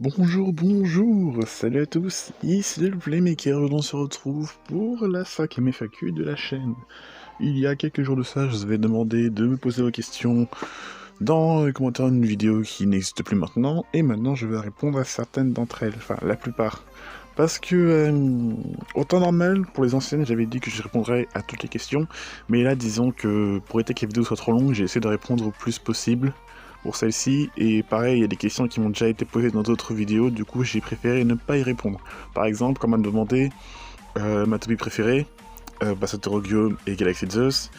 Bonjour, salut à tous, ici le Playmaker, on se retrouve pour la 5ème FAQ de la chaîne. Il y a quelques jours de ça, je vous avais demandé de me poser vos questions dans les commentaires d'une vidéo qui n'existe plus maintenant, et maintenant je vais répondre à certaines d'entre elles, enfin la plupart. Parce que, au temps normal, pour les anciennes, j'avais dit que je répondrais à toutes les questions, mais là, disons que pour éviter que les vidéos soient trop longues, j'ai essayé de répondre au plus possible pour celle-ci, et pareil, il y a des questions qui m'ont déjà été posées dans d'autres vidéos, du coup j'ai préféré ne pas y répondre. Par exemple, quand on m'a demandé ma topi préférée, Basatoro Guillaume et Galaxy Zeus,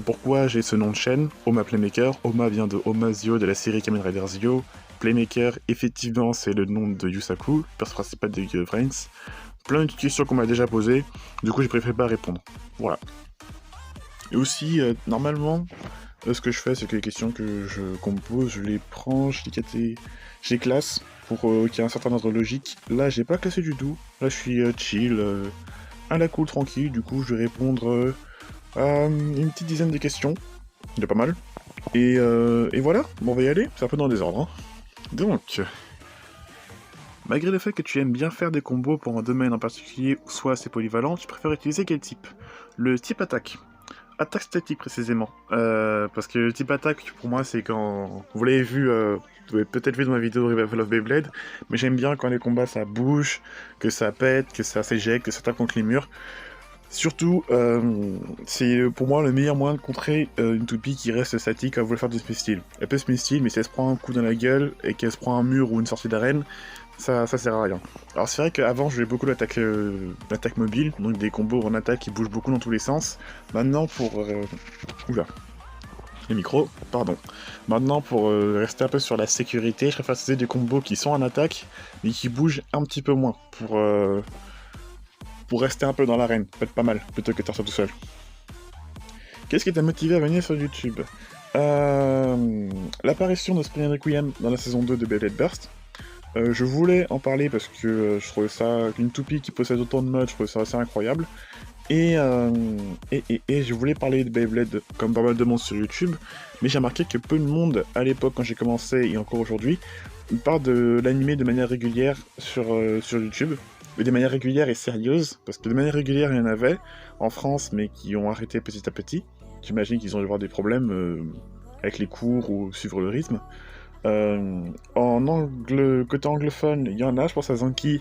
pourquoi j'ai ce nom de chaîne, Oma Playmaker. Oma vient de Oma Zio de la série Kamen Rider Zio. Playmaker, effectivement, c'est le nom de Yusaku, perso principal de Gear Brains. Plein de questions qu'on m'a déjà posées, du coup j'ai préféré pas répondre. Voilà. Et aussi, normalement, ce que je fais, c'est que les questions qu'on me pose, je les prends, je les classe pour qu'il y ait un certain ordre logique. Là, j'ai pas classé du tout. Là, je suis chill, à la cool, tranquille. Du coup, je vais répondre à une petite dizaine de questions. Il y a pas mal. Et voilà, bon, on va y aller. C'est un peu dans le désordre. Hein. Donc, malgré le fait que tu aimes bien faire des combos pour un domaine en particulier ou soit assez polyvalent, tu préfères utiliser quel type? Le type attaque. Attaque statique précisément. Parce que le type attaque, pour moi, c'est quand... Vous l'avez vu, vous avez peut-être vu dans ma vidéo Revival of Beyblade, mais j'aime bien quand les combats ça bouge, que ça pète, que ça s'éjecte, que ça tape contre les murs. Surtout, c'est pour moi le meilleur moyen de contrer une toupie qui reste statique à vouloir faire du Smith Steel. Elle peut Smith Steel, mais si elle se prend un coup dans la gueule et qu'elle se prend un mur ou une sortie d'arène, ça sert à rien. Alors c'est vrai qu'avant je jouais beaucoup l'attaque mobile, donc des combos en attaque qui bougent beaucoup dans tous les sens. Maintenant pour... Oula, les micros, pardon. Maintenant pour rester un peu sur la sécurité, je préfère utiliser des combos qui sont en attaque, mais qui bougent un petit peu moins, pour rester un peu dans l'arène, peut-être pas mal, plutôt que de faire tout seul. Qu'est-ce qui t'a motivé à venir sur YouTube? L'apparition de Spring Requiem dans la saison 2 de Beyblade Burst. Je voulais en parler parce que je trouvais ça, une toupie qui possède autant de modes, je trouvais ça assez incroyable. Et je voulais parler de Beyblade comme pas mal de monde sur YouTube, mais j'ai remarqué que peu de monde, à l'époque quand j'ai commencé et encore aujourd'hui, parle de l'animé de manière régulière sur YouTube. Mais de manière régulière et sérieuse, parce que de manière régulière il y en avait en France, mais qui ont arrêté petit à petit. J'imagine qu'ils ont dû avoir des problèmes avec les cours ou suivre le rythme. Côté anglophone, il y en a, je pense à Zanki,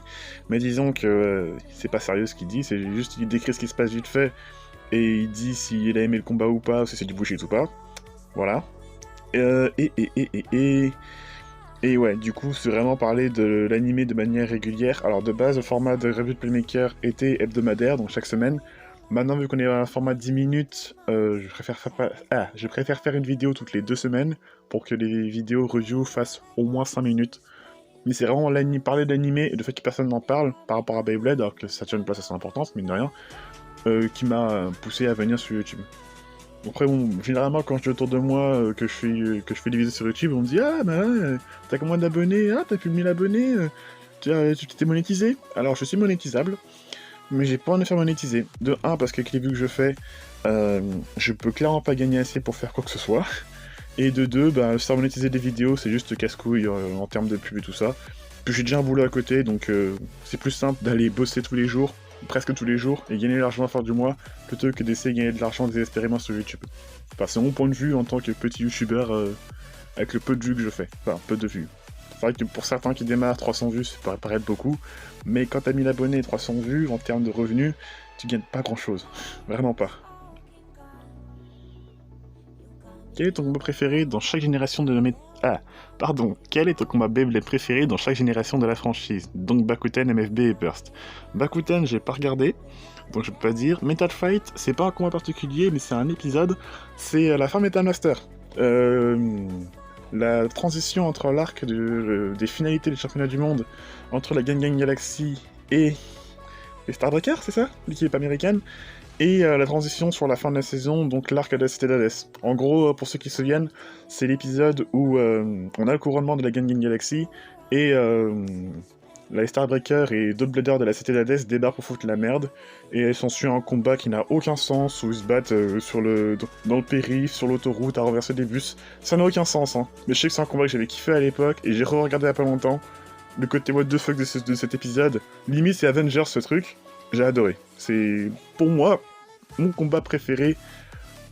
mais disons que c'est pas sérieux ce qu'il dit, c'est juste il décrit ce qui se passe vite fait, et il dit s'il a aimé le combat ou pas, ou si c'est du bullshit ou pas. Voilà. Et ouais, du coup, c'est vraiment parler de l'animé de manière régulière. Alors de base, le format de Review de Playmaker était hebdomadaire, donc chaque semaine. Maintenant, vu qu'on est à un format 10 minutes, je préfère faire une vidéo toutes les 2 semaines pour que les vidéos review fassent au moins 5 minutes. Mais c'est vraiment parler d'animé et le fait que personne n'en parle par rapport à Beyblade, alors que ça tient une place assez importante, mine de rien, qui m'a poussé à venir sur YouTube. Après, bon, généralement, quand je suis autour de moi, que je fais des vidéos sur YouTube, on me dit «Ah, bah ouais, t'as combien d'abonnés? Ah, t'as plus de 1000 abonnés? Tu t'es monétisé?» Alors, je suis monétisable, mais j'ai pas envie de faire monétiser. De 1, parce qu'avec les vues que je fais, je peux clairement pas gagner assez pour faire quoi que ce soit. Et de 2, bah, faire monétiser des vidéos, c'est juste casse-couille en termes de pub et tout ça. Puis j'ai déjà un boulot à côté, donc c'est plus simple d'aller bosser tous les jours, presque tous les jours, et gagner de l'argent à la fin du mois, plutôt que d'essayer de gagner de l'argent désespérément sur YouTube. Enfin, c'est mon point de vue en tant que petit youtubeur avec le peu de vues que je fais. Enfin, peu de vues. C'est vrai que pour certains qui démarrent, 300 vues, ça pourrait paraître beaucoup, mais quand t'as 1000 abonnés et 300 vues, en termes de revenus, tu gagnes pas grand-chose. Vraiment pas. Quel est ton combat préféré dans chaque génération de la Quel est ton combat Beyblade préféré dans chaque génération de la franchise? Donc Bakuten, MFB et Burst. Bakuten, j'ai pas regardé, donc je peux pas dire. Metal Fight, c'est pas un combat particulier, mais c'est un épisode. C'est la fin Metal Master. La transition entre l'arc des finalités des championnats du monde, entre la Gang Gang Galaxy et les Starbreakers, c'est ça? L'équipe américaine. Et la transition sur la fin de la saison, donc l'arc de la Cité d'Hadès. En gros, pour ceux qui se souviennent, c'est l'épisode où on a le couronnement de la Gang Gang Galaxy, et la Starbreaker et d'autres Bladers de la Cité d'Hadès débarquent pour foutre la merde, et elles s'ensuit un combat qui n'a aucun sens, où ils se battent dans le périph', sur l'autoroute, à renverser des bus. Ça n'a aucun sens, hein. Mais je sais que c'est un combat que j'avais kiffé à l'époque, et j'ai re-regardé il y a pas longtemps, le côté what the fuck de cet épisode. Limite, c'est Avengers ce truc. J'ai adoré. C'est, pour moi, mon combat préféré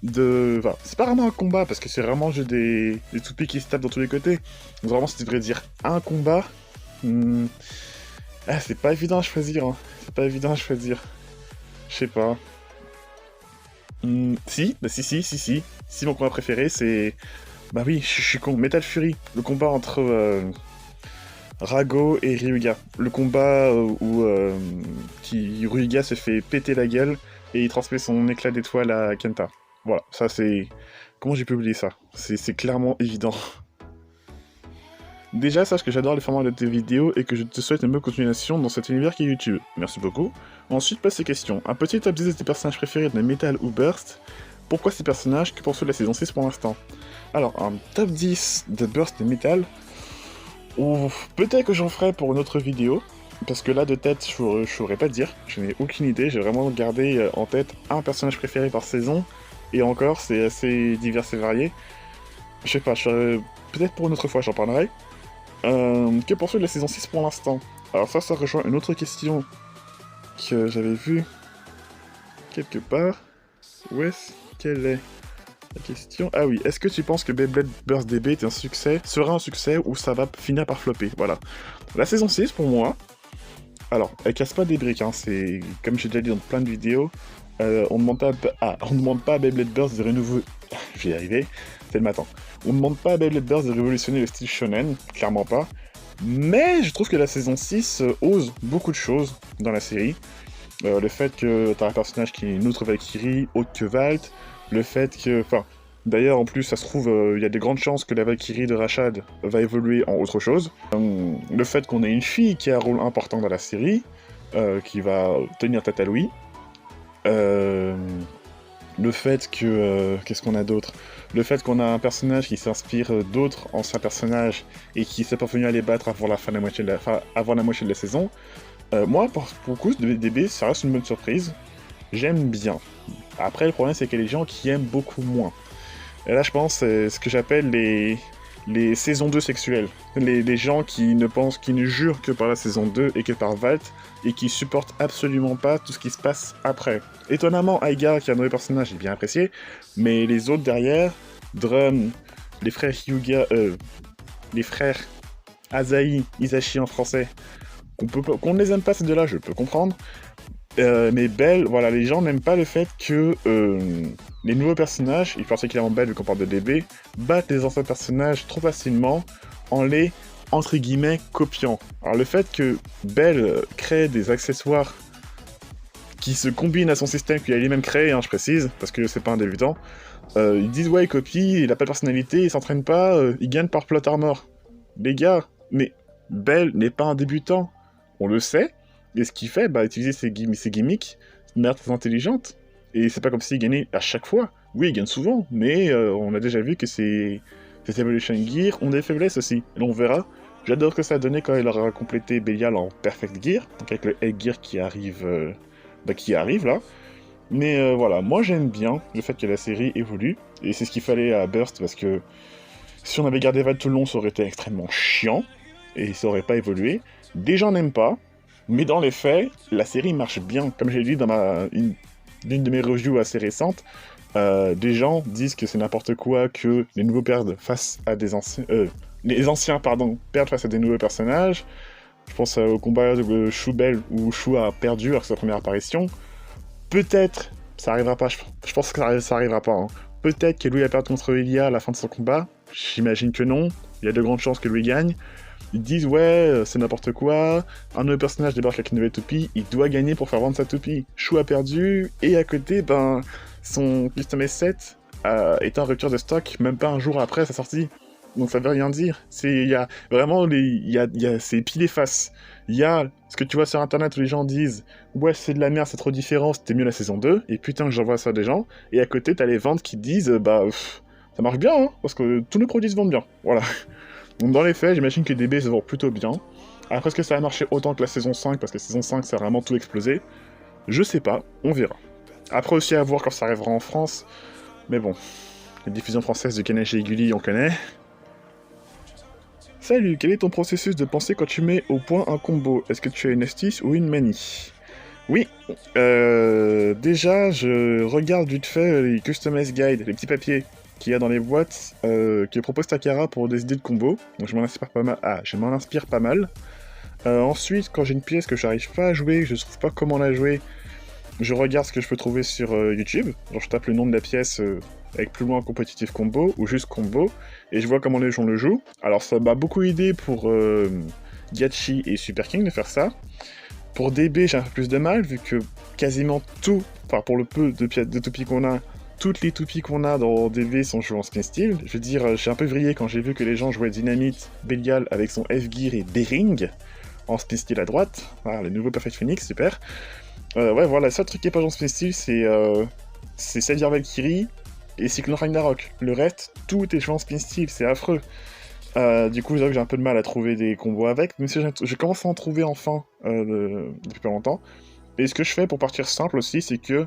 de... Enfin, c'est pas vraiment un combat, parce que c'est vraiment juste des toupies qui se tapent dans tous les côtés. Donc vraiment, si tu devrais dire un combat... Ah, c'est pas évident à choisir, hein. C'est pas évident à choisir. Je sais pas. Si, mon combat préféré, c'est... Bah oui, je suis con. Metal Fury. Le combat entre Rago et Ryuga. Le combat où Ryuga se fait péter la gueule et il transmet son éclat d'étoile à Kenta. Voilà, ça c'est... Comment j'ai pu oublier ça? C'est clairement évident. Déjà, sache que j'adore les formats de tes vidéos et que je te souhaite une bonne continuation dans cet univers qui est YouTube. Merci beaucoup. Ensuite, passe les questions. Un petit top 10 de tes personnages préférés de Metal ou Burst. Pourquoi ces personnages? Que penses-tu de la saison 6 pour l'instant? Alors, un top 10 de Burst et Metal. Peut-être que j'en ferai pour une autre vidéo. Parce que là, de tête, je saurais pas te dire. Je n'ai aucune idée. J'ai vraiment gardé en tête un personnage préféré par saison. Et encore, c'est assez divers et varié. Je sais pas, peut-être pour une autre fois, j'en parlerai. Que penses-tu de la saison 6 pour l'instant? Alors ça rejoint une autre question que j'avais vue quelque part. Où est-ce qu'elle est? La question... Ah oui, est-ce que tu penses que Beyblade Burst DB est un succès, sera un succès ou ça va finir par flopper? Voilà. La saison 6, pour moi... Alors, elle casse pas des briques, hein, c'est... Comme j'ai déjà dit dans plein de vidéos, on demande pas à Beyblade Burst de renouveler... Je vais y arriver, c'est le matin. On ne demande pas à Beyblade Burst de révolutionner le style shonen, clairement pas. Mais je trouve que la saison 6 ose beaucoup de choses dans la série. Le fait que t'as un personnage qui est une autre Valkyrie, autre que Valt. Le fait que... Enfin, d'ailleurs, en plus, ça se trouve, il y a de grandes chances que la Valkyrie de Rashad va évoluer en autre chose. Le fait qu'on ait une fille qui a un rôle important dans la série, qui va tenir tête à Louis. Le fait que... Qu'est-ce qu'on a d'autre? Le fait qu'on a un personnage qui s'inspire d'autres anciens personnages et qui s'est parvenu à les battre avant la moitié de la saison. Moi, pour le coup, DB, ça reste une bonne surprise. J'aime bien. Après, le problème, c'est qu'il y a des gens qui aiment beaucoup moins. Et là, je pense, c'est ce que j'appelle les saisons 2 sexuelles. Les gens qui ne jurent que par la saison 2 et que par Valt, et qui supportent absolument pas tout ce qui se passe après. Étonnamment, Aiga, qui est un nouveau personnage, j'ai bien apprécié, mais les autres derrière, Drum, les frères Hyuga, les frères Asahi, Isashi en français, qu'on ne les aime pas ces deux-là, je peux comprendre. Mais Belle, voilà, les gens n'aiment pas le fait que les nouveaux personnages, et particulièrement Belle, vu qu'on parle de DB, battent les anciens personnages trop facilement en les, entre guillemets, copiant. Alors le fait que Belle crée des accessoires qui se combinent à son système qu'il a lui-même créé, hein, je précise, parce que c'est pas un débutant, ils disent ouais, il copie, il a pas de personnalité, il s'entraîne pas, il gagne par plot armor. Les gars, mais Belle n'est pas un débutant, on le sait. Et ce qu'il fait, bah, utiliser ses gimmicks de manière très intelligente. Et c'est pas comme s'il gagnait à chaque fois. Oui, il gagne souvent, mais on a déjà vu que ces Evolution Gear ont des faiblesses aussi. Et on verra. J'adore ce que ça a donné quand il aura complété Belial en Perfect Gear, donc avec le Egg Gear qui arrive là. Mais voilà, moi j'aime bien le fait que la série évolue, et c'est ce qu'il fallait à Burst, parce que si on avait gardé Val tout le long, ça aurait été extrêmement chiant, et ça aurait pas évolué. Des gens n'aiment pas, mais dans les faits, la série marche bien. Comme j'ai dit dans l'une de mes reviews assez récentes, des gens disent que c'est n'importe quoi que les nouveaux perdent face à des anciens... les anciens, perdent face à des nouveaux personnages. Je pense au combat de Shu Bell, où Shu a perdu alors que c'est sa première apparition. Peut-être, ça arrivera pas, je pense que ça arrivera pas. Hein. Peut-être que Louis va perdre contre Elia à la fin de son combat. J'imagine que non. Il y a de grandes chances que Louis gagne. Ils disent ouais, c'est n'importe quoi, un nouveau personnage débarque avec une nouvelle toupie, il doit gagner pour faire vendre sa toupie. Shu a perdu, et à côté, ben, son Custom S7 est en rupture de stock, même pas un jour après sa sortie. Donc ça veut rien dire. Il y a vraiment, c'est pile et face. Il y a ce que tu vois sur internet où les gens disent ouais, c'est de la merde, c'est trop différent, c'était mieux la saison 2, et putain que j'envoie ça à des gens, et à côté, t'as les ventes qui disent ça marche bien, hein, parce que tous les produits se vendent bien. Voilà. Donc dans les faits, j'imagine que DB se vend plutôt bien. Après, est-ce que ça a marché autant que la saison 5, parce que la saison 5, ça a vraiment tout explosé? Je sais pas, on verra. Après aussi à voir quand ça arrivera en France. Mais bon, les diffusions françaises de Kanashi et Gulli, on connaît. Salut, quel est ton processus de pensée quand tu mets au point un combo? Est-ce que tu as une astuce ou une manie? Oui, déjà, je regarde vite fait les Customize Guide, les petits papiers qu'il y a dans les boîtes que propose Takara pour des idées de combo. Donc je m'en inspire pas mal. Je m'en inspire pas mal. Ensuite, quand j'ai une pièce que j'arrive pas à jouer, je trouve pas comment la jouer, je regarde ce que je peux trouver sur YouTube. Genre je tape le nom de la pièce avec plus loin compétitif combo ou juste combo, et je vois comment les gens le jouent. Alors ça m'a beaucoup aidé pour Gachi et Super King de faire ça. Pour DB, j'ai un peu plus de mal, vu que quasiment tout, enfin pour le peu de toupies qu'on a, toutes les toupies qu'on a dans DB sont jouées en spin steel. Je veux dire, j'ai un peu vrillé quand j'ai vu que les gens jouaient Dynamite, Belial avec son F-Gear et Bering en spin steel à droite. Ah, le nouveau Perfect Phoenix, super. Ouais, voilà, le seul truc qui est pas en spin steel, c'est Savior Valkyrie et Cyclone Ragnarok. Le reste, tout est joué en spin steel, c'est affreux. Du coup, j'avoue que j'ai un peu de mal à trouver des combos avec, même si je commence à en trouver enfin depuis pas longtemps. Et ce que je fais pour partir simple aussi, c'est que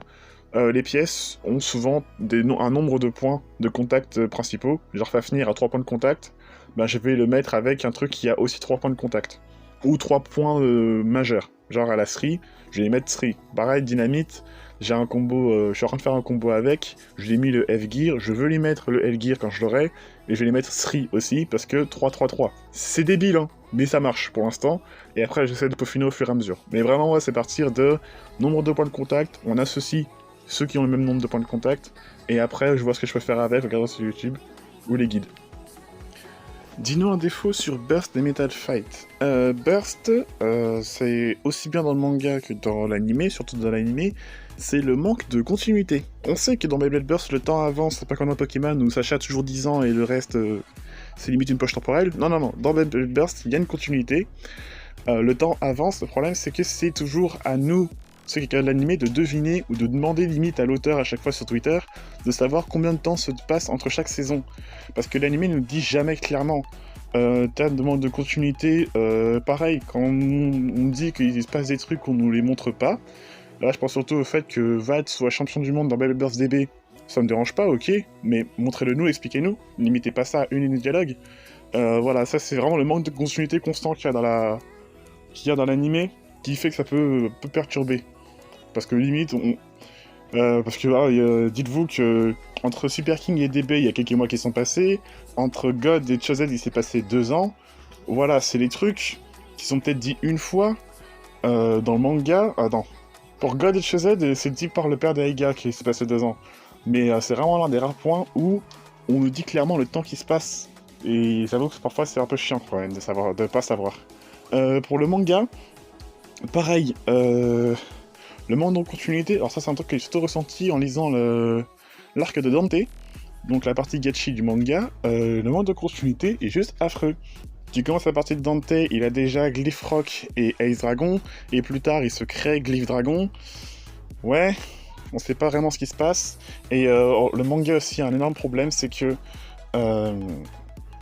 les pièces ont souvent un nombre de points de contact principaux. Genre Fafnir à 3 points de contact, ben, je vais le mettre avec un truc qui a aussi 3 points de contact. Ou 3 points majeurs. Genre à la Sri, je vais les mettre Sri. Pareil, Dynamite, j'ai un combo, je suis en train de faire un combo avec, je lui ai mis le F-Gear, je veux lui mettre le L-Gear quand je l'aurai, et je vais les mettre Sri aussi, parce que 3-3-3. C'est débile, hein, mais ça marche pour l'instant, et après j'essaie de peaufiner au fur et à mesure. Mais vraiment, ouais, c'est partir de nombre de points de contact, on associe ceux qui ont le même nombre de points de contact, et après je vois ce que je peux faire avec, regarder sur YouTube, ou les guides. Dis-nous un défaut sur Burst des Metal Fight. Burst, c'est aussi bien dans le manga que dans l'anime, surtout dans l'anime, c'est le manque de continuité. On sait que dans Beyblade Burst, le temps avance, c'est pas comme dans Pokémon où Sacha a toujours 10 ans et le reste, c'est limite une poche temporelle. Non, non, non, dans Beyblade Burst, il y a une continuité. Le temps avance, le problème c'est que c'est toujours à nous, ceux qui regardent l'anime, de deviner ou de demander limite à l'auteur à chaque fois sur Twitter de savoir combien de temps se passe entre chaque saison. Parce que l'anime ne dit jamais clairement. T'as une demande de continuité, pareil, quand on dit qu'il se passe des trucs qu'on nous les montre pas. Là, je pense surtout au fait que Vat soit champion du monde dans Beyblade Burst DB. Ça me dérange pas, ok, mais montrez-le nous, expliquez-nous. Limitez pas ça à une ligne de dialogue. Voilà, ça c'est vraiment le manque de continuité constant qu'il y a dans l'anime qui fait que ça peut perturber. Parce que limite, dites-vous que entre Super King et DB, il y a quelques mois qui sont passés. Entre God et Chosen, il s'est passé 2 ans. Voilà, c'est les trucs qui sont peut-être dits une fois dans le manga. Non. Pour God et Chosen, c'est dit par le père d'Aiga qui s'est passé 2 ans. Mais c'est vraiment l'un des rares points où on nous dit clairement le temps qui se passe. Et j'avoue que parfois c'est un peu chiant quand même de pas savoir. Pour le manga, pareil, le manque de continuité, alors ça c'est un truc que j'ai surtout ressenti en lisant l'arc de Dante, donc la partie Gachi du manga, le manque de continuité est juste affreux. Tu commences la partie de Dante, il a déjà Glyph Rock et Ace Dragon, et plus tard il se crée Glyph Dragon. Ouais, on sait pas vraiment ce qui se passe, et le manga aussi a un énorme problème, c'est que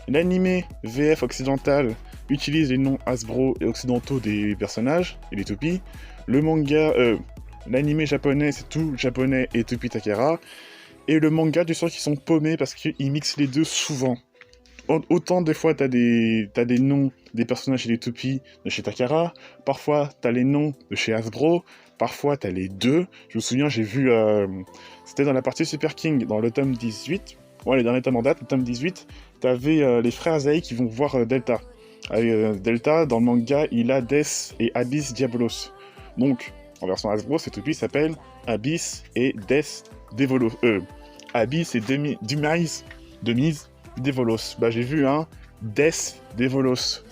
l'anime VF occidental utilise les noms Hasbro et occidentaux des personnages et des toupies. Le manga, l'anime japonais, c'est tout japonais et Topi Takara. Et le manga, tu sens qu'ils sont paumés parce qu'ils mixent les deux souvent. Autant des fois t'as des noms des personnages et des toupies de chez Takara, parfois t'as les noms de chez Hasbro, parfois t'as les deux. Je me souviens, j'ai vu, c'était dans la partie Super King, dans le tome 18, ouais, les derniers tomes en date, le tome 18, t'avais les frères Zai qui vont voir Delta. Delta, dans le manga, il a Death et Abyss Diabolos. Donc, en version Hasbro, cette toupies s'appelle Abyss et Death Devolos. Abyss et Demise Devolos. Bah, j'ai vu un Death Devolos.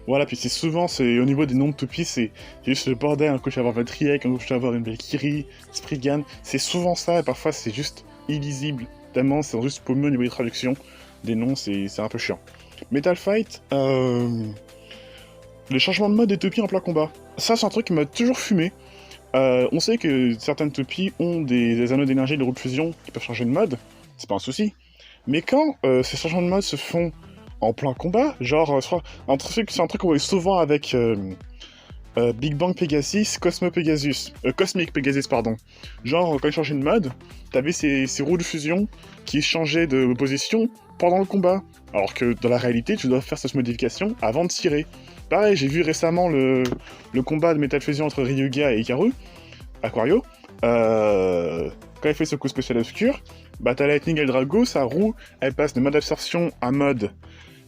Voilà, puis c'est au niveau des noms de toupies, c'est juste le bordel. Un coup, je vais avoir Valtriek, un coup, je vais avoir une Valkyrie, Spriggan. C'est souvent ça, et parfois, c'est juste illisible. Tellement, c'est juste paumé au niveau des traductions. Des noms, c'est un peu chiant. Metal Fight, les changements de mode des toupies en plein combat. Ça, c'est un truc qui m'a toujours fumé. On sait que certaines toupies ont des anneaux d'énergie de groupe fusion qui peuvent changer de mode, c'est pas un souci. Mais quand ces changements de mode se font en plein combat, genre, c'est un truc qu'on voit souvent avec Big Bang Pegasus, Cosmic Pegasus, pardon. Genre, quand ils changeaient de mode, t'avais ces roues de fusion qui changeaient de position pendant le combat. Alors que dans la réalité, tu dois faire cette modification avant de tirer. Pareil, j'ai vu récemment le combat de Metal Fusion entre Ryuga et Hikaru, Aquario. Quand il fait ce coup spécial obscur, bah t'as Lightning et le Drago, sa roue, elle passe de mode absorption à mode,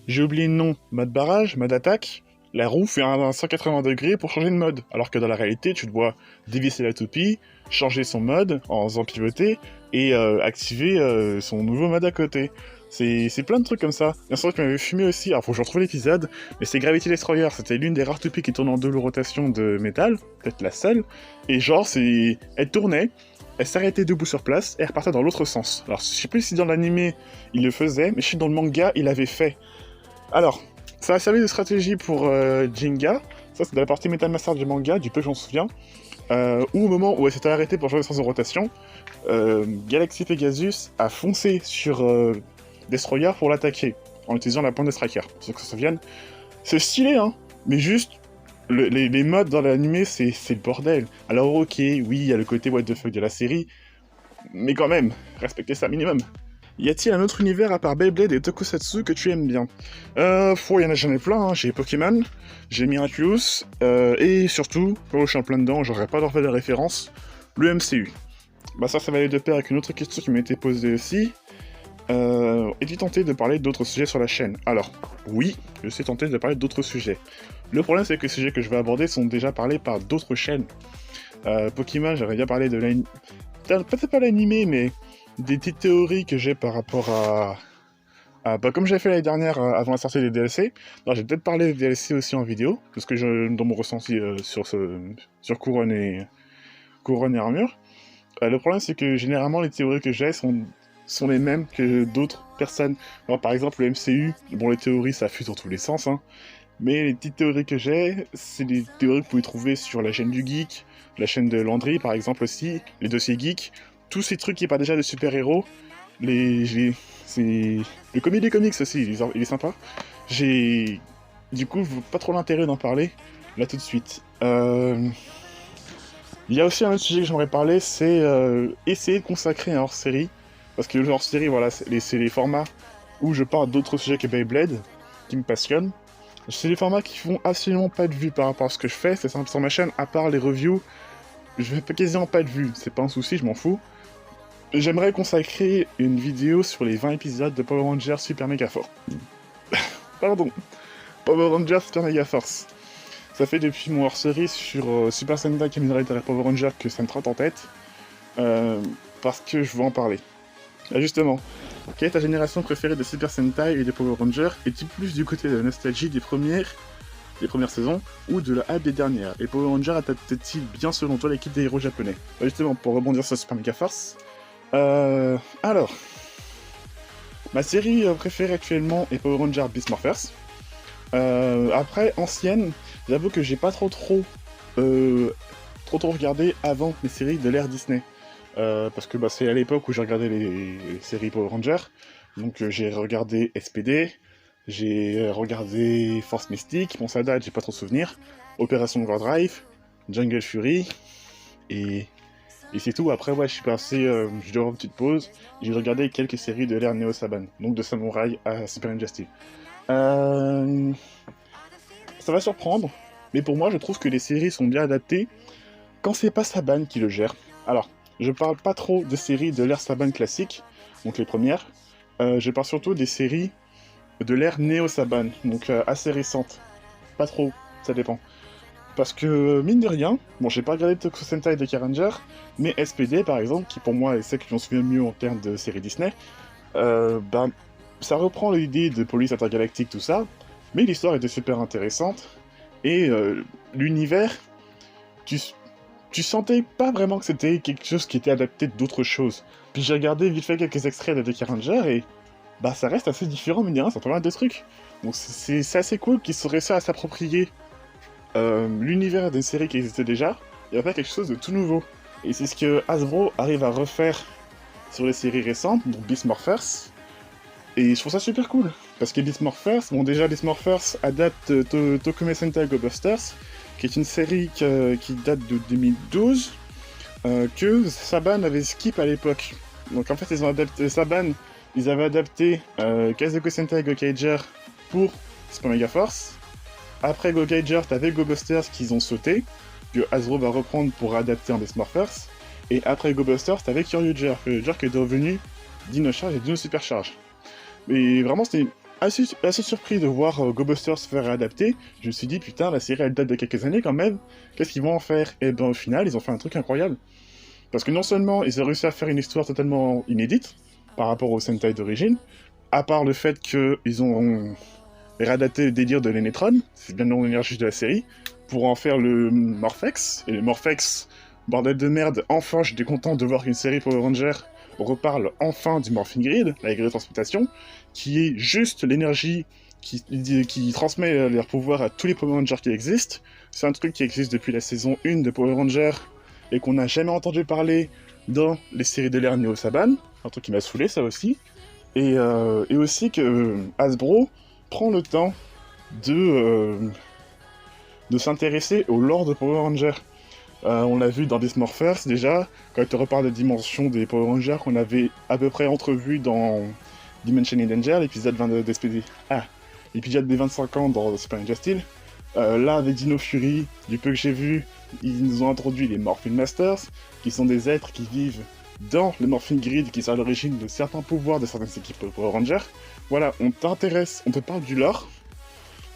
j'ai oublié le nom, mode barrage, mode attaque. La roue fait un 180 degrés pour changer de mode, alors que dans la réalité, tu dois dévisser la toupie, changer son mode en faisant pivoter, et activer son nouveau mode à côté. C'est plein de trucs comme ça. Bien sûr, tu m'avais fumé aussi, alors faut que je retrouve l'épisode, mais c'est Gravity Destroyer, c'était l'une des rares toupies qui tournent en double rotation de métal, peut-être la seule, et genre, elle tournait, elle s'arrêtait debout sur place, et elle repartait dans l'autre sens. Alors, je sais plus si dans l'animé, il le faisait, mais je sais dans le manga, il l'avait fait. Alors, ça a servi de stratégie pour Jinga, ça c'est dans la partie Metal Master du manga, du peu j'en souviens, où au moment où elle s'était arrêtée pour changer de sens de rotation, Galaxy Pegasus a foncé sur Destroyer pour l'attaquer, en utilisant la pointe de Striker. Pour ceux qui se souviennent, c'est stylé, hein, mais juste, les modes dans l'animé, c'est le bordel. Alors ok, oui, il y a le côté what the fuck de la série, mais quand même, respectez ça minimum. Y a-t-il un autre univers à part Beyblade et Tokusatsu que tu aimes bien? J'en ai plein, hein. J'ai Pokémon, j'ai Miraculous, et surtout, quand je suis en plein dedans, j'aurais pas leur fait de référence, le MCU. Bah ça va aller de pair avec une autre question qui m'a été posée aussi. Es-tu tenté de parler d'autres sujets sur la chaîne? Alors, oui, je suis tenté de parler d'autres sujets. Le problème, c'est que les sujets que je vais aborder sont déjà parlés par d'autres chaînes. Pokémon, j'avais déjà parlé de l'anime... Peut-être pas l'animé, mais des petites théories que j'ai par rapport bah, comme j'avais fait l'année dernière avant la sortie des DLC, j'ai peut-être parlé des DLC aussi en vidéo, parce que dans mon ressenti sur Couronne et Armure. Le problème, c'est que généralement, les théories que j'ai sont les mêmes que d'autres personnes. Alors, par exemple, le MCU, bon, les théories, ça fuse dans tous les sens, hein, mais les petites théories que j'ai, c'est des théories que vous pouvez trouver sur la chaîne du Geek, la chaîne de Landry, par exemple, aussi, les dossiers Geek, tous ces trucs qui n'est pas déjà de super-héros, le comédie comics aussi, il est sympa. Du coup, pas trop l'intérêt d'en parler, là tout de suite. Il y a aussi un autre sujet que j'aimerais parler, c'est essayer de consacrer un hors-série, parce que le hors-série, voilà, c'est les formats où je parle d'autres sujets que Beyblade, qui me passionnent. C'est des formats qui font absolument pas de vues par rapport à ce que je fais, c'est simple sur ma chaîne, à part les reviews, je fais quasiment pas de vues, c'est pas un souci, je m'en fous. J'aimerais consacrer une vidéo sur les 20 épisodes de Power Rangers Super Mega Force. Pardon. Power Rangers Super Mega Force. Ça fait depuis mon hors-série sur Super Sentai Kamen Rider et Power Rangers que ça me trotte en tête. Parce que je veux en parler. Ah, justement, quelle est ta génération préférée de Super Sentai et de Power Rangers? Es-tu plus du côté de la nostalgie des premières saisons ou de la hype des dernières? Et Power Rangers adapte-t-il bien selon toi l'équipe des héros japonais? Bah, justement, pour rebondir sur Super Mega Force, alors, ma série préférée actuellement est Power Rangers Beast Morphers. Après, ancienne, j'avoue que j'ai pas trop regardé avant les séries de l'ère Disney. Parce que c'est à l'époque où j'ai regardé les séries Power Rangers. Donc j'ai regardé SPD, j'ai regardé Force Mystique, bon ça date, j'ai pas trop souvenir, Opération Overdrive, Jungle Fury, et c'est tout. Après, ouais, je suis passé, je dois avoir une petite pause, j'ai regardé quelques séries de l'ère Neo Saban, donc de Samurai à Super Injustice. Ça va surprendre, mais pour moi, je trouve que les séries sont bien adaptées quand c'est pas Saban qui le gère. Alors, je parle pas trop de séries de l'ère Saban classique, donc les premières, je parle surtout des séries de l'ère Neo Saban, donc assez récentes. Pas trop, ça dépend. Parce que, mine de rien, bon, j'ai pas regardé Tokusatsu Sentai de Karanger, mais SPD, par exemple, qui pour moi est celle que j'en souviens mieux en termes de série Disney, ça reprend l'idée de police intergalactique, tout ça, mais l'histoire était super intéressante, et l'univers, tu sentais pas vraiment que c'était quelque chose qui était adapté d'autres choses. Puis j'ai regardé vite fait quelques extraits de The Ranger, et ça reste assez différent, mine de rien, ça pas mal de trucs. Donc c'est assez cool qu'ils se réussissent à s'approprier l'univers d'une série qui existait déjà, et à faire quelque chose de tout nouveau. Et c'est ce que Hasbro arrive à refaire sur les séries récentes, donc Beast Morphers, et je trouve ça super cool, parce que Beast Morphers, bon déjà Beast Morphers adapte Tokyo Sentai Go Busters, qui est une série qui date de 2012, que Saban avait skip à l'époque. Donc en fait ils ont adapté Saban, ils avaient adapté Kaizoku Sentai Gokaiger pour Super Mega Force. Après Gokaiger, t'avais Go Busters qu'ils ont sauté, que Hasbro va reprendre pour adapter en Beast Morphers. Et après Go Busters, t'avais Kyoryuger qui est devenu Dino Charge et Dino Supercharge. Mais vraiment, c'était assez surpris de voir Go Busters se faire réadapter. Je me suis dit, putain, la série elle date de quelques années quand même. Qu'est-ce qu'ils vont en faire? Et ben au final, ils ont fait un truc incroyable. Parce que non seulement ils ont réussi à faire une histoire totalement inédite par rapport au Sentai d'origine, à part le fait qu'ils ont réadapté le délire de l'Enetron, c'est bien le nom de l'énergie de la série, pour en faire le Morphex. Et le Morphex, bordel de merde, enfin j'étais content de voir qu'une série Power Ranger reparle enfin du Morphing Grid, la grille de transmutation, qui est juste l'énergie qui transmet leur pouvoir à tous les Power Rangers qui existent. C'est un truc qui existe depuis la saison 1 de Power Rangers, et qu'on n'a jamais entendu parler dans les séries de l'ère Neo Saban, un truc qui m'a saoulé ça aussi, et aussi que Hasbro prend le temps de s'intéresser au lore de Power Rangers. On l'a vu dans Beast Morphers déjà, quand tu reparles de dimension des Power Rangers qu'on avait à peu près entrevu dans Dimension in Danger, l'épisode 22 d'SPD. Ah, l'épisode des 25 ans dans Super Ninja Steel. Là, avec Dino Fury, du peu que j'ai vu, ils nous ont introduit les Morphing Masters, qui sont des êtres qui vivent dans le Morphing Grid, qui sont à l'origine de certains pouvoirs de certaines équipes de Power Rangers. Voilà, on t'intéresse, on te parle du lore,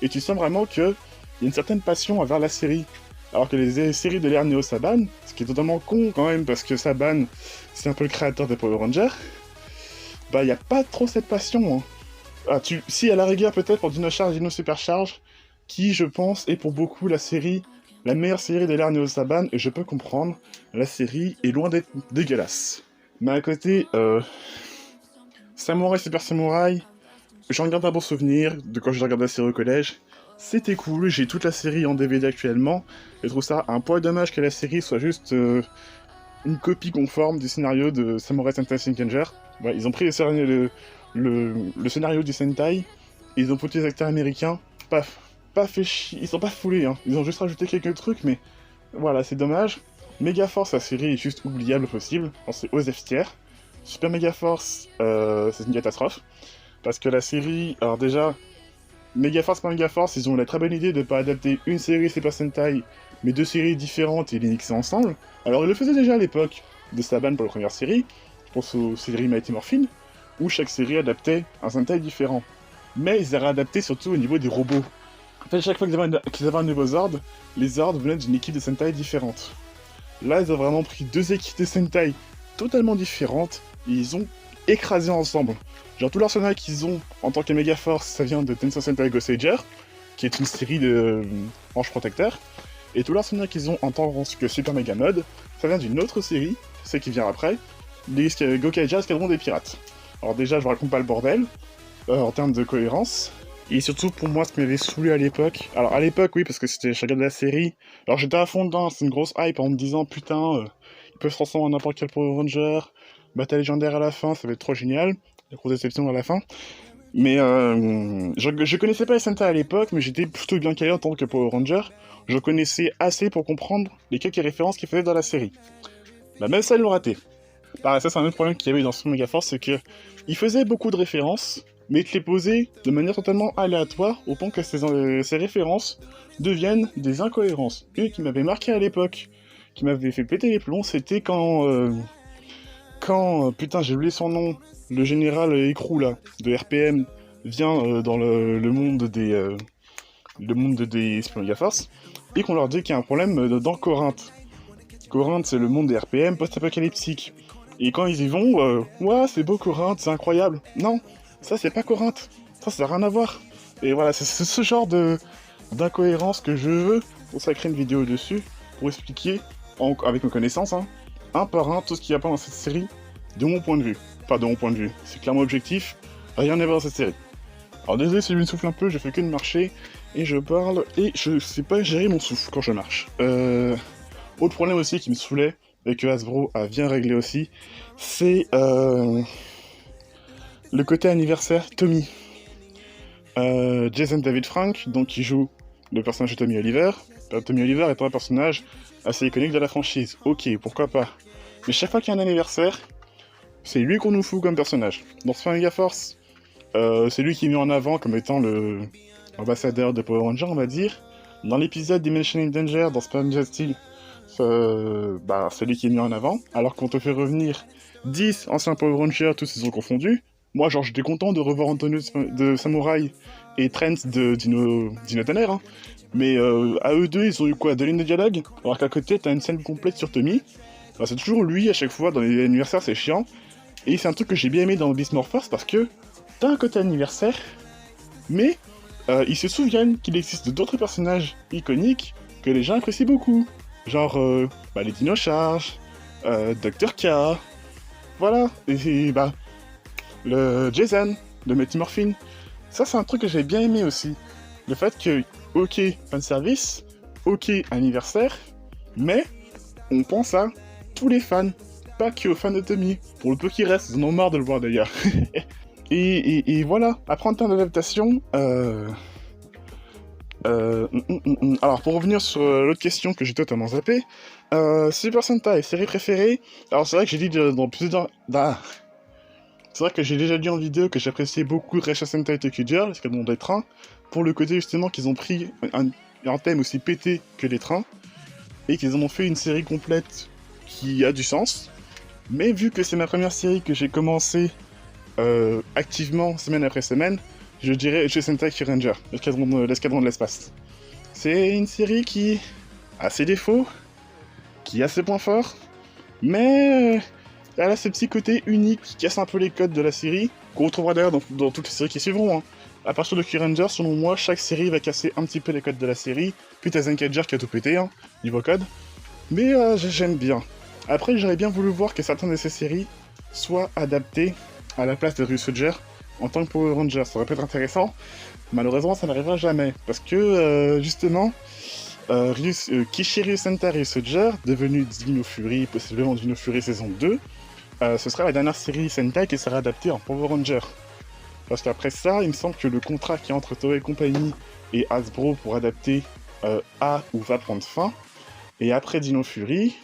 et tu sens vraiment qu'il y a une certaine passion envers la série. Alors que les séries de l'ère Neo Saban, ce qui est totalement con quand même, parce que Saban, c'est un peu le créateur de Power Rangers, bah y a pas trop cette passion. Hein. Ah, si, à la rigueur peut-être pour Dino Charge, Dino Supercharge, qui je pense est pour beaucoup la meilleure série de l'ère Neo Saban, et je peux comprendre, la série est loin d'être dégueulasse. Mais à côté, Samurai Super Samurai, j'en garde un bon souvenir de quand je regardais la série au collège. C'était cool, j'ai toute la série en DVD actuellement. Je trouve ça un poil dommage que la série soit juste une copie conforme du scénario de Samurai Sentai Shinkenger. Ouais, ils ont pris le scénario du Sentai, ils ont pris les acteurs américains, pas fait chier, ils sont pas foulés, hein. Ils ont juste rajouté quelques trucs, mais voilà, c'est dommage. Megaforce, la série est juste oubliable possible, c'est aux F tiers. Super Megaforce, c'est une catastrophe. Parce que la série, alors déjà, Megaforce par Megaforce, ils ont la très bonne idée de ne pas adapter une série Super Sentai, mais deux séries différentes et les mixer ensemble. Alors ils le faisaient déjà à l'époque de Saban pour la première série, je pense aux séries Mighty Morphin, où chaque série adaptait un Sentai différent. Mais ils avaient adapté surtout au niveau des robots. En fait, chaque fois qu'ils avaient un nouveau Zord, les Zords venaient d'une équipe de Sentai différente. Là, ils ont vraiment pris deux équipes de Sentai totalement différentes, et ils ont écrasé ensemble. Genre tout l'arsenal qu'ils ont en tant que Megaforce, ça vient de Tensei Sentai Goseiger, qui est une série de Ange Protecteur, et tout l'arsenal qu'ils ont en tant que Super Mega Mode, ça vient d'une autre série, celle qui vient après, les Gokaiger Escadron des Pirates. Alors déjà, je vous raconte pas le bordel, en termes de cohérence, et surtout pour moi, ce qui m'avait saoulé à l'époque, alors à l'époque oui, parce que je regardais la série, alors j'étais à fond dedans, c'est une grosse hype en me disant putain, ils peuvent se transformer en n'importe quel Power Ranger, bataille légendaire à la fin, ça va être trop génial. La grosse déception à la fin. Mais je connaissais pas les Sentai à l'époque, mais j'étais plutôt bien calé en tant que Power Ranger. Je connaissais assez pour comprendre les quelques références qu'ils faisaient dans la série. Bah même ça, ils l'ont raté. Pareil, ça c'est un autre problème qu'il y avait dans Super Megaforce, c'est que ils faisaient beaucoup de références, mais ils te les posaient de manière totalement aléatoire, au point que ces références deviennent des incohérences. Une qui m'avait marqué à l'époque, qui m'avait fait péter les plombs, c'était putain, j'ai oublié son nom, le général Écrou, là, de RPM, vient dans le monde des Super Megaforce, et qu'on leur dit qu'il y a un problème dans Corinthe. Corinthe, c'est le monde des RPM post-apocalyptique. Et quand ils y vont, ouais, c'est beau Corinthe, c'est incroyable. Non, ça c'est pas Corinthe, ça n'a rien à voir. Et voilà, c'est ce genre d'incohérence que je veux consacrer une vidéo dessus, pour expliquer, avec mes connaissances, hein, un par un, tout ce qu'il y a pas dans cette série, de mon point de vue. Pas de mon point de vue, c'est clairement objectif, rien n'est vrai dans cette série. Alors désolé si je me souffle un peu, je fais que de marcher, et je parle, et je sais pas gérer mon souffle quand je marche. Autre problème aussi qui me saoulait, et que Hasbro a bien réglé aussi, c'est le côté anniversaire Tommy. Jason David Frank, donc qui joue le personnage de Tommy Oliver. Tommy Oliver est un personnage assez iconique de la franchise. Ok, pourquoi pas. Mais chaque fois qu'il y a un anniversaire, c'est lui qu'on nous fout comme personnage. Dans Super Mega Force, c'est lui qui est mis en avant comme étant le ambassadeur de Power Ranger, on va dire. Dans l'épisode Dimension in Danger, dans Super Ninja Steel, c'est lui qui est mis en avant. Alors qu'on te fait revenir 10 anciens Power Rangers, tous ils ont confondus. Moi, genre, j'étais content de revoir Antonio de Samurai et Trent de Dino Tanner, hein. Mais à eux deux, ils ont eu quoi? 2 lignes de dialogue? Alors qu'à côté, t'as une scène complète sur Tommy. Bah, c'est toujours lui à chaque fois, dans les anniversaires, c'est chiant. Et c'est un truc que j'ai bien aimé dans Beast Morphers parce que t'as un côté anniversaire, mais ils se souviennent qu'il existe d'autres personnages iconiques que les gens apprécient beaucoup. Genre les Dino Charge, Dr. K, voilà, et le Jason, de Mighty Morphin. Ça, c'est un truc que j'ai bien aimé aussi. Le fait que, ok, fanservice, ok, anniversaire, mais on pense à tous les fans, pas que aux fans de Tommy. Pour le peu qui reste, ils en ont marre de le voir d'ailleurs. et voilà, après en termes d'adaptation, alors pour revenir sur l'autre question que j'ai totalement zappé, Super Sentai, série préférée. Alors c'est vrai que j'ai dit dans plusieurs... C'est vrai que j'ai déjà dit en vidéo que j'appréciais beaucoup Reisha Sentai Tokyo, l'escadron des trains, pour le côté justement qu'ils ont pris un thème aussi pété que les trains, et qu'ils en ont fait une série complète qui a du sens. Mais vu que c'est ma première série que j'ai commencé activement, semaine après semaine, je dirais Reisha Sentai Kyuranger, l'escadron de l'espace. C'est une série qui a ses défauts, qui a ses points forts, mais elle a ce petit côté unique qui casse un peu les codes de la série, qu'on retrouvera d'ailleurs dans toutes les séries qui suivront. Hein. À partir de Kyuranger, selon moi, chaque série va casser un petit peu les codes de la série, puis t'as Zenkager qui a tout pété, hein, niveau code. Mais j'aime bien. Après, j'aurais bien voulu voir que certaines de ces séries soient adaptées à la place de Ryusuger en tant que Power Ranger. Ça aurait pu être intéressant. Malheureusement, ça n'arrivera jamais. Parce que, justement, Kishiru Sentai Ryusuger, devenu Dino Fury, possiblement Dino Fury saison 2, ce serait la dernière série Sentai qui serait adaptée en Power Ranger. Parce qu'après ça, il me semble que le contrat qui est entre Toei Company et Hasbro pour adapter a ou va prendre fin. Et après Dino Fury,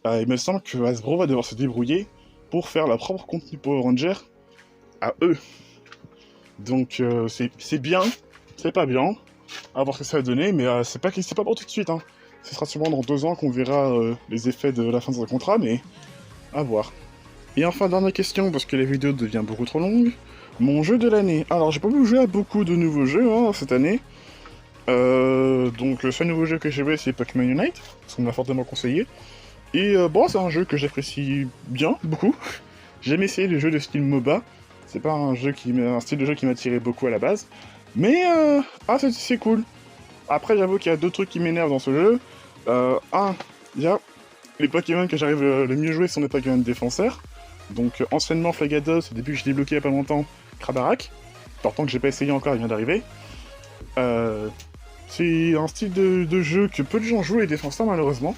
il me semble que Hasbro va devoir se débrouiller pour faire leur propre contenu Power Ranger à eux. Donc c'est bien, c'est pas bien, à voir ce que ça va donner, mais c'est pas pour tout de suite. Hein. Ce sera sûrement dans 2 ans qu'on verra les effets de la fin de ce contrat, mais à voir. Et enfin, dernière question, parce que la vidéo devient beaucoup trop longue. Mon jeu de l'année. Alors, j'ai pas pu jouer à beaucoup de nouveaux jeux cette année. Donc, le seul nouveau jeu que j'ai joué, c'est Pokémon Unite, parce qu'on m'a fortement conseillé. Et c'est un jeu que j'apprécie bien, beaucoup. J'ai jamais essayé les jeux de style MOBA. C'est pas un style de jeu qui m'attirait beaucoup à la base. Mais, c'est cool. Après, j'avoue qu'il y a 2 trucs qui m'énervent dans ce jeu. Il y a les Pokémon que j'arrive le mieux jouer sont des Pokémon défenseurs. Donc, anciennement Flagados, au début que j'ai débloqué il y a pas longtemps, Krabarak. Pourtant que j'ai pas essayé encore, il vient d'arriver. C'est un style de jeu que peu de gens jouent, les défenseurs, malheureusement.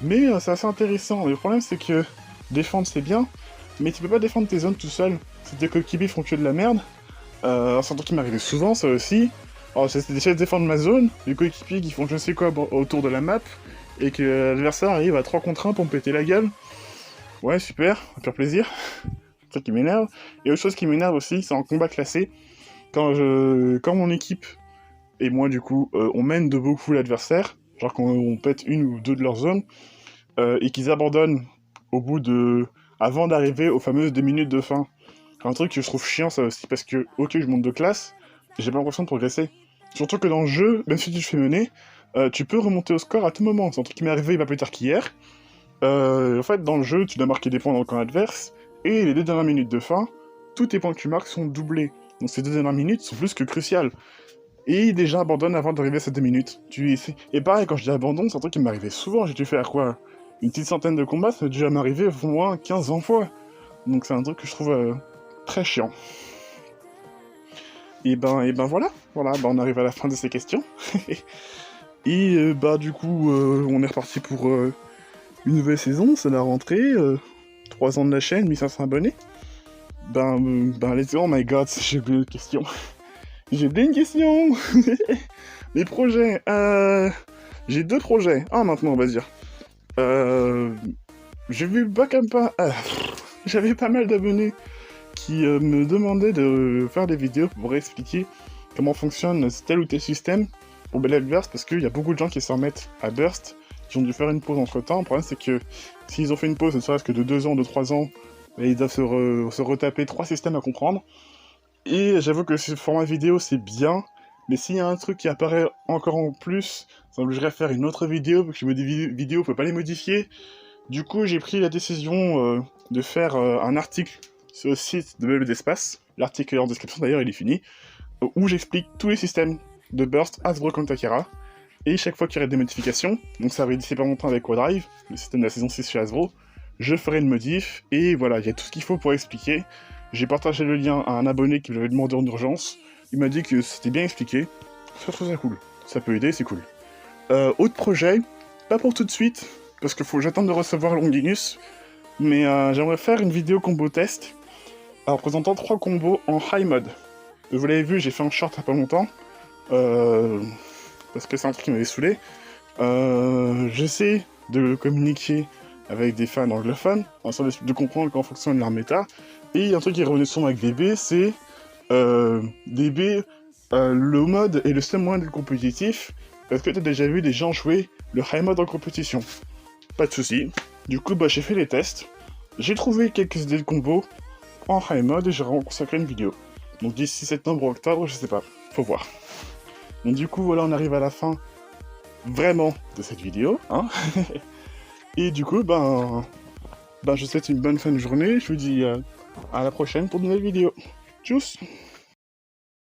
Mais c'est assez intéressant. Le problème, c'est que défendre, c'est bien, mais tu peux pas défendre tes zones tout seul. Si tes coéquipiers font que de la merde, c'est un truc qui m'arrivait souvent, ça aussi. Alors, j'essaie de défendre ma zone, les coéquipiers qui font je sais quoi autour de la map, et que l'adversaire arrive à 3 contre 1 pour me péter la gueule. Ouais, super, ça fait plaisir. C'est ça qui m'énerve. Et autre chose qui m'énerve aussi, c'est en combat classé. Quand mon équipe et moi, du coup, on mène de beaucoup l'adversaire, genre quand on pète 1 ou 2 de leurs zones, et qu'ils abandonnent avant d'arriver aux fameuses 2 minutes de fin. Un truc que je trouve chiant, ça aussi, parce que, ok, je monte de classe, j'ai pas l'impression de progresser. Surtout que dans le jeu, même si tu te fais mener, tu peux remonter au score à tout moment. C'est un truc qui m'est arrivé il va plus tard qu'hier. En fait, dans le jeu, tu dois marquer des points dans le camp adverse, et les 2 dernières minutes de fin, tous tes points que tu marques sont doublés. Donc ces 2 dernières minutes sont plus que cruciales. Et déjà abandonne avant d'arriver à ces 2 minutes. Et pareil, quand je dis abandon, c'est un truc qui m'arrivait souvent. J'ai dû faire quoi, une petite centaine de combats, ça a dû m'arriver au moins 15-20 fois. Donc c'est un truc que je trouve très chiant. Et ben voilà, on arrive à la fin de ces questions. Et du coup, on est reparti pour une nouvelle saison, c'est la rentrée, 3 ans de la chaîne, 1500 abonnés. Let's go, oh my god, j'ai oublié une question. J'ai oublié une question. Les projets, j'ai 2 projets. Maintenant, on va dire. J'ai vu Bakampa. j'avais pas mal d'abonnés qui me demandaient de faire des vidéos pour expliquer comment fonctionne tel ou tel système pour Battle Burst, parce qu'il y a beaucoup de gens qui s'en remettent à Burst, qui ont dû faire une pause entre-temps. Le problème, c'est que s'ils ont fait une pause, ne serait-ce que de 2 ans, de 3 ans, ils doivent se retaper 3 systèmes à comprendre. Et j'avoue que ce format vidéo, c'est bien, mais s'il y a un truc qui apparaît encore en plus, ça m'obligerait à faire une autre vidéo, parce que des vidéos, on peut pas les modifier. Du coup, j'ai pris la décision de faire un article sur le site de Meubles d'Espace. L'article est en description, d'ailleurs, il est fini, où j'explique tous les systèmes de Burst, Hasbro, Takara. Et chaque fois qu'il y aurait des modifications, donc ça avait été pas longtemps avec Quadrive, le système de la saison 6 chez Hasbro, je ferai une modif, et voilà, il y a tout ce qu'il faut pour expliquer. J'ai partagé le lien à un abonné qui me l'avait demandé en urgence, il m'a dit que c'était bien expliqué, je trouve ça cool, ça peut aider, c'est cool. Autre projet, pas pour tout de suite, parce qu'il faut que j'attende de recevoir Longinus, mais j'aimerais faire une vidéo combo test, en présentant 3 combos en high mode. Vous l'avez vu, j'ai fait un short il y a pas longtemps, parce que c'est un truc qui m'avait saoulé. J'essaie de communiquer avec des fans anglophones, en sorte de comprendre comment fonctionne leur méta, et un truc qui est revenu souvent avec DB, c'est DB, le mode est le seul moyen d'être compétitif. Est-ce que t'as déjà vu des gens jouer le high mode en compétition? Pas de soucis. Du coup, j'ai fait les tests, j'ai trouvé quelques idées de combos en high mode et j'ai consacré une vidéo. Donc d'ici septembre ou octobre, je sais pas, faut voir. Donc du coup, voilà, on arrive à la fin vraiment de cette vidéo, hein. Et du coup, je vous souhaite une bonne fin de journée, je vous dis à la prochaine pour de nouvelles vidéos. Tchuss!